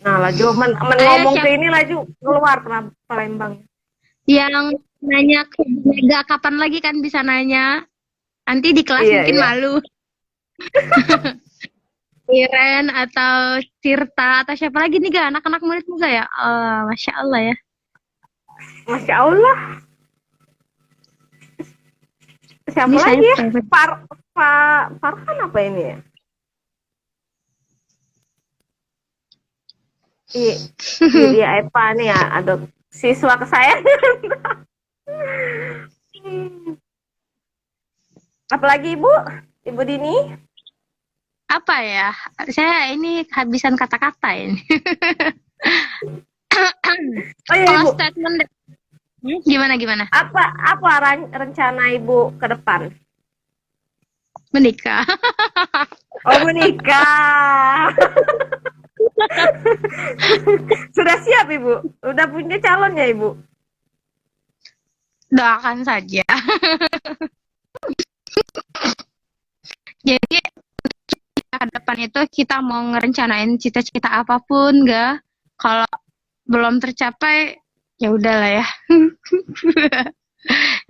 Nah, laju ngomong ke ini laju keluar Palembang. Yang nanya ke Mega kapan lagi kan bisa nanya. Nanti di kelas Iya, mungkin iya. malu. Iren atau Tirta atau siapa lagi nih gak anak-anak muridmu gak ya? Masya Allah ya. Masya Allah. Siapa Ini saya lagi ya? private. Farhan apa ini ya? Dia Epa nih ya, ada siswa kesayangan. Apalagi Ibu? Ibu Dini? Apa ya? Saya ini kehabisan kata-kata ini. Oh iya Kalau Ibu, statement gimana gimana? apa rencana Ibu ke depan? Menikah. Oh menikah. Sudah siap Ibu? Udah punya calon ya Ibu? Doakan saja. Jadi ke depan itu kita mau ngerencanain cita-cita apapun enggak, kalau belum tercapai ya udahlah ya.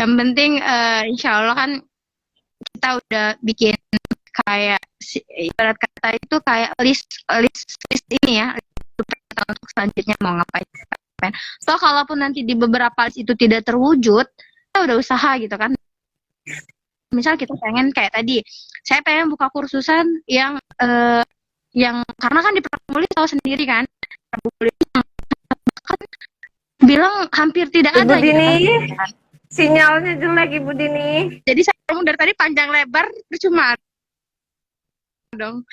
Yang penting insya Allah kan kita udah bikin kayak ibarat kata itu kayak list list list ini ya untuk selanjutnya mau ngapain. So kalaupun nanti di beberapa list itu tidak terwujud, kita udah usaha gitu kan. Misal kita pengen kayak tadi, saya pengen buka kursusan yang karena kan di Pramuli tahu sendiri kan, Pramuli kan bilang hampir tidak Ibu ada gitu kan. Dini, sinyalnya jelek Ibu Dini. Jadi saya ngomong dari tadi panjang lebar percuma dong.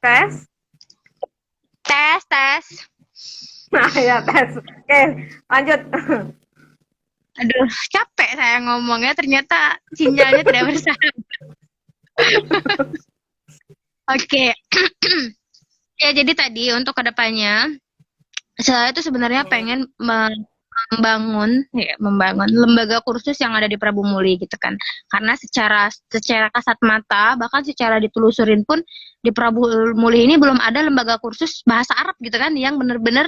Tes? Tes. Nah ya tes. Oke, lanjut. Aduh, capek saya ngomongnya, ternyata sinyalnya tidak bersahabat. Oke. Ya, jadi tadi untuk kedepannya, saya itu sebenarnya pengen membangun lembaga kursus yang ada di Prabu Muli gitu kan. Karena secara kasat mata, bahkan secara ditelusurin pun di Prabu Muli ini belum ada lembaga kursus bahasa Arab gitu kan, yang bener-bener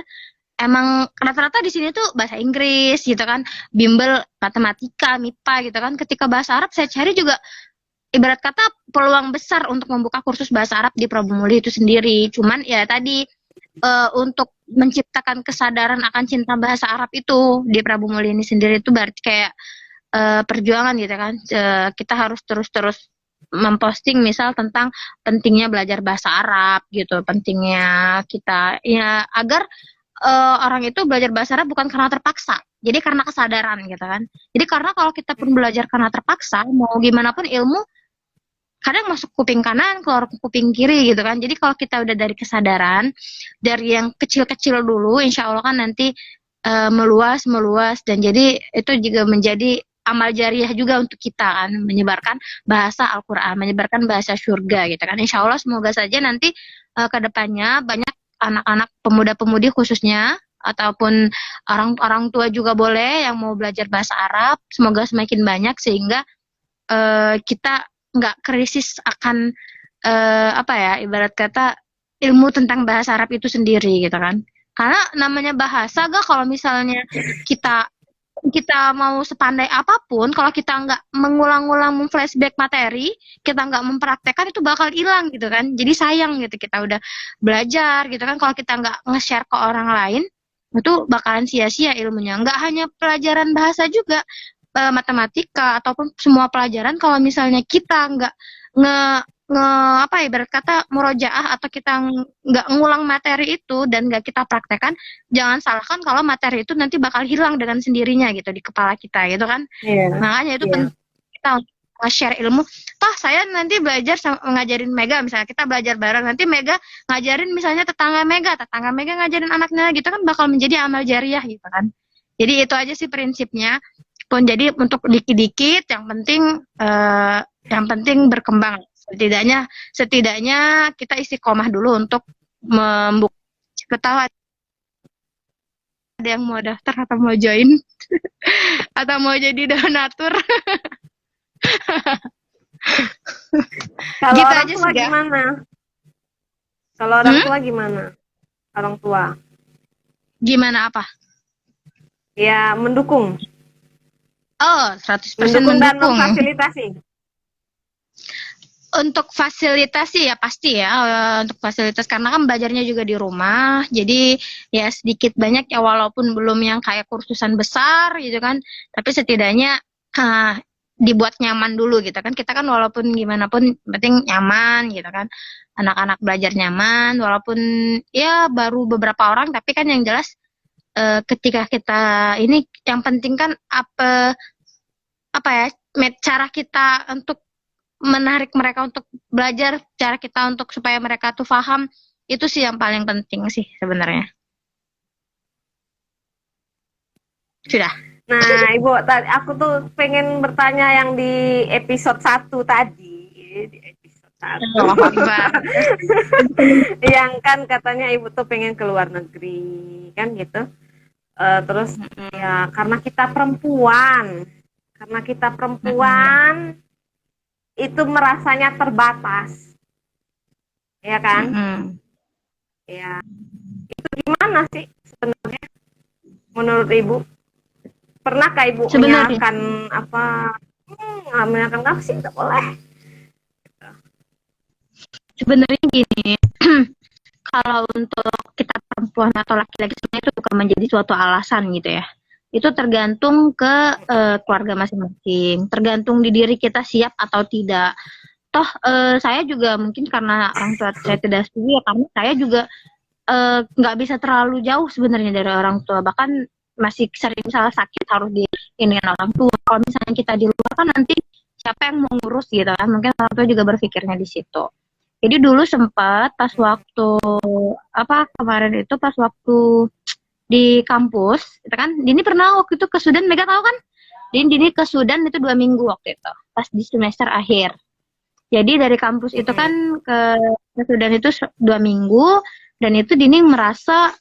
emang rata-rata di sini tuh bahasa Inggris gitu kan, bimbel matematika, MIPA gitu kan. Ketika bahasa Arab saya cari juga ibarat kata peluang besar untuk membuka kursus bahasa Arab di Prabu Muli itu sendiri. Cuman ya tadi untuk menciptakan kesadaran akan cinta bahasa Arab itu di Prabu Muli ini sendiri itu berarti kayak perjuangan gitu kan. Kita harus terus-terus memposting misal tentang pentingnya belajar bahasa Arab gitu, pentingnya kita ya agar orang itu belajar bahasa Arab bukan karena terpaksa, jadi karena kesadaran gitu kan. Jadi karena kalau kita pun belajar karena terpaksa, mau gimana pun ilmu kadang masuk kuping kanan keluar kuping kiri gitu kan. Jadi kalau kita udah dari kesadaran dari yang kecil-kecil dulu, insya Allah kan nanti meluas dan jadi itu juga menjadi amal jariah juga untuk kita kan, menyebarkan bahasa Al-Quran, menyebarkan bahasa surga gitu kan. Insya Allah semoga saja nanti ke depannya banyak anak-anak pemuda-pemudi khususnya ataupun orang tua juga boleh yang mau belajar bahasa Arab, semoga semakin banyak sehingga kita nggak krisis akan apa ya, ibarat kata ilmu tentang bahasa Arab itu sendiri gitu kan. Karena namanya bahasa gak, kalau misalnya kita kita mau sepandai apapun, kalau kita nggak mengulang-ulang flashback materi, kita nggak mempraktekkan itu bakal hilang gitu kan. Jadi sayang gitu kita udah belajar gitu kan, kalau kita nggak nge-share ke orang lain, itu bakalan sia-sia ilmunya. Nggak hanya pelajaran bahasa juga, matematika ataupun semua pelajaran kalau misalnya kita nggak nge nge apa ya, ibarat kata murojaah atau kita nggak ngulang materi itu dan nggak kita praktekkan, jangan salahkan kalau materi itu nanti bakal hilang dengan sendirinya gitu di kepala kita gitu kan. Iya. Makanya itu Iya. penting kita untuk share ilmu. Toh saya nanti belajar ngajarin Mega, misalnya kita belajar bareng, nanti Mega ngajarin misalnya tetangga Mega ngajarin anaknya gitu kan, bakal menjadi amal jariah gitu kan. Jadi itu aja sih prinsipnya. Pun jadi untuk dikit-dikit yang penting berkembang. Setidaknya kita istiqomah dulu untuk membuka. Ketawa ada yang mau daftar atau mau join atau mau jadi donatur. Kalau Gitu orang aja tua sih, gimana? Kalau orang tua gimana? Orang tua. Gimana apa? Ya, mendukung. Oh, 100% Mendukung dan mendukung. memfasilitasi. Untuk fasilitas sih ya pasti ya, untuk fasilitas karena kan belajarnya juga di rumah, jadi ya sedikit banyak ya walaupun belum yang kayak kursusan besar gitu kan, tapi setidaknya dibuat nyaman dulu gitu kan. Kita kan walaupun gimana pun penting nyaman gitu kan, anak-anak belajar nyaman walaupun ya baru beberapa orang, tapi kan yang jelas ketika kita ini yang penting kan apa ya, cara kita untuk menarik mereka untuk belajar, cara kita untuk supaya mereka tuh paham, itu sih yang paling penting sih sebenarnya. Sudah. Nah, Ibu, aku tuh pengen bertanya yang di episode 1 tadi. Di episode 1. Oh, Akbar. Yang kan katanya Ibu tuh pengen ke luar negeri, kan gitu. Terus ya karena kita perempuan itu merasanya terbatas, ya kan? Ya, itu gimana sih sebenarnya menurut Ibu? Pernahkah Ibu Sebenarnya menyalahkan apa? Menyalahkan apa sih? Tidak boleh. sebenarnya gini, kalau untuk kita perempuan atau laki-laki sebenarnya itu bukan menjadi suatu alasan gitu ya. Itu tergantung ke keluarga masing-masing, tergantung di diri kita siap atau tidak. Toh saya juga mungkin karena orang tua saya tidak setuju ya, karena saya juga nggak bisa terlalu jauh sebenarnya dari orang tua, bahkan masih sering misalnya sakit harus diinin orang tua. Kalau misalnya kita di luar kan nanti siapa yang mau ngurus gitu kan, mungkin orang tua juga berpikirnya di situ. Jadi dulu sempat pas waktu kemarin itu pas waktu di kampus, itu kan Dini pernah waktu itu ke Sudan, Mega tahu kan? Dini ke Sudan itu 2 minggu waktu itu, pas di semester akhir. Jadi dari kampus itu kan ke Sudan itu 2 minggu, dan itu Dini merasa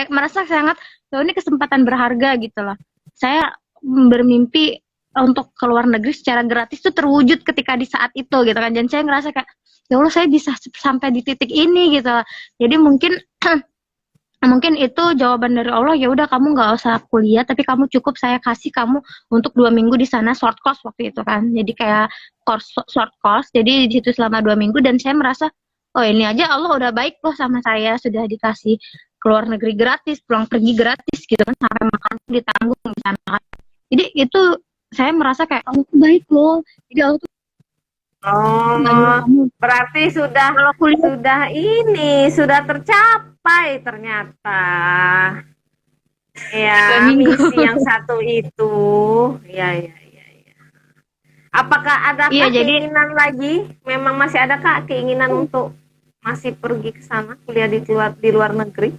merasa sangat, ini kesempatan berharga gitu loh. Saya bermimpi untuk ke luar negeri secara gratis itu terwujud ketika di saat itu gitu kan, dan saya ngerasa kayak ya Allah saya bisa sampai di titik ini gitu. Jadi mungkin mungkin itu jawaban dari Allah, ya udah kamu nggak usah kuliah tapi kamu cukup saya kasih kamu untuk 2 minggu di sana short course waktu itu kan, jadi kayak short course, jadi di situ selama 2 minggu, dan saya merasa oh ini aja Allah udah baik loh sama saya, sudah dikasih keluar negeri gratis, pulang pergi gratis gitu kan, sampai makan ditanggung di sana. Jadi itu saya merasa kayak Allah tuh baik loh, jadi Allah tuh berarti sudah tercapai ternyata. Ya, misi yang satu itu. Ya. Apakah ada keinginan lagi? Memang masih adakah keinginan untuk masih pergi ke sana, kuliah di luar negeri?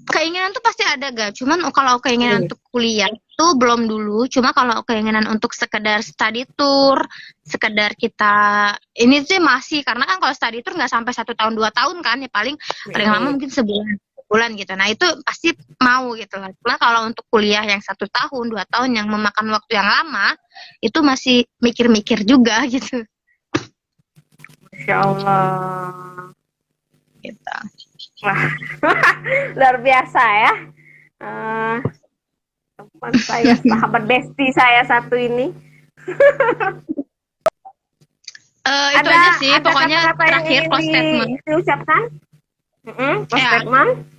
Keinginan tuh pasti ada gak, cuman kalau keinginan untuk kuliah itu belum dulu. Cuma kalau keinginan untuk sekedar study tour, sekedar kita ini sih masih, karena kan kalau study tour nggak sampai 1 tahun 2 tahun kan ya, paling lama mungkin sebulan gitu. Nah itu pasti mau gitu lah. Cuma kalau untuk kuliah yang 1 tahun 2 tahun yang memakan waktu yang lama, itu masih mikir-mikir juga gitu. Masya Allah. Gitu. Wah, luar biasa ya. Teman saya, sahabat besti saya satu ini. Itu aja sih, pokoknya terakhir close statement. Diucapkan? Close statement.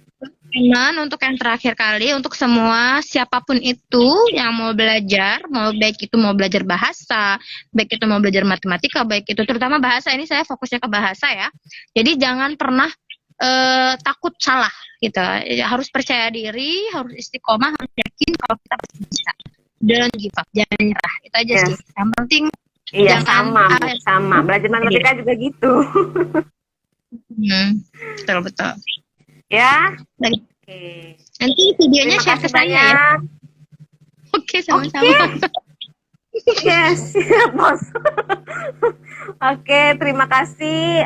Untuk yang terakhir kali, untuk semua siapapun itu yang mau belajar, baik itu mau belajar bahasa, baik itu mau belajar matematika, baik itu terutama bahasa, ini saya fokusnya ke bahasa ya. Jadi jangan pernah takut salah gitu, harus percaya diri, harus istiqomah, harus yakin kalau kita pasti bisa, dan give up, jangan nyerah. Itu aja sih yang penting. Iya, sama belajar matematika juga gitu. Betul ya. Oke. Nanti videonya share ke saya ya. Oke, sama-sama. Yes, bos. Oke, terima kasih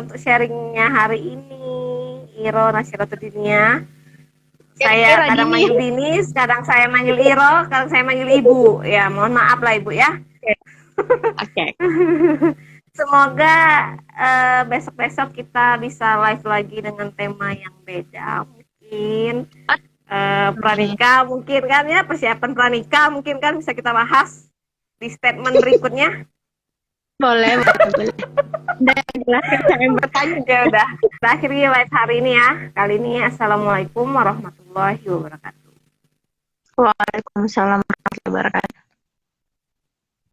untuk sharingnya hari ini, Iro Nasiratudinia. Saya kadang manggil Dini, kadang saya manggil Iro, kadang saya manggil Ibu. Ya, mohon maaf lah Ibu ya. Oke. Semoga besok-besok kita bisa live lagi dengan tema yang beda. Mungkin pranikah mungkin kan ya, persiapan pranikah mungkin kan bisa kita bahas di statement berikutnya. Boleh. Udah jelas saya bertanya. Ya udah, kita akhiri live hari ini ya. Kali ini assalamualaikum warahmatullahi wabarakatuh. Waalaikumsalam warahmatullahi wabarakatuh.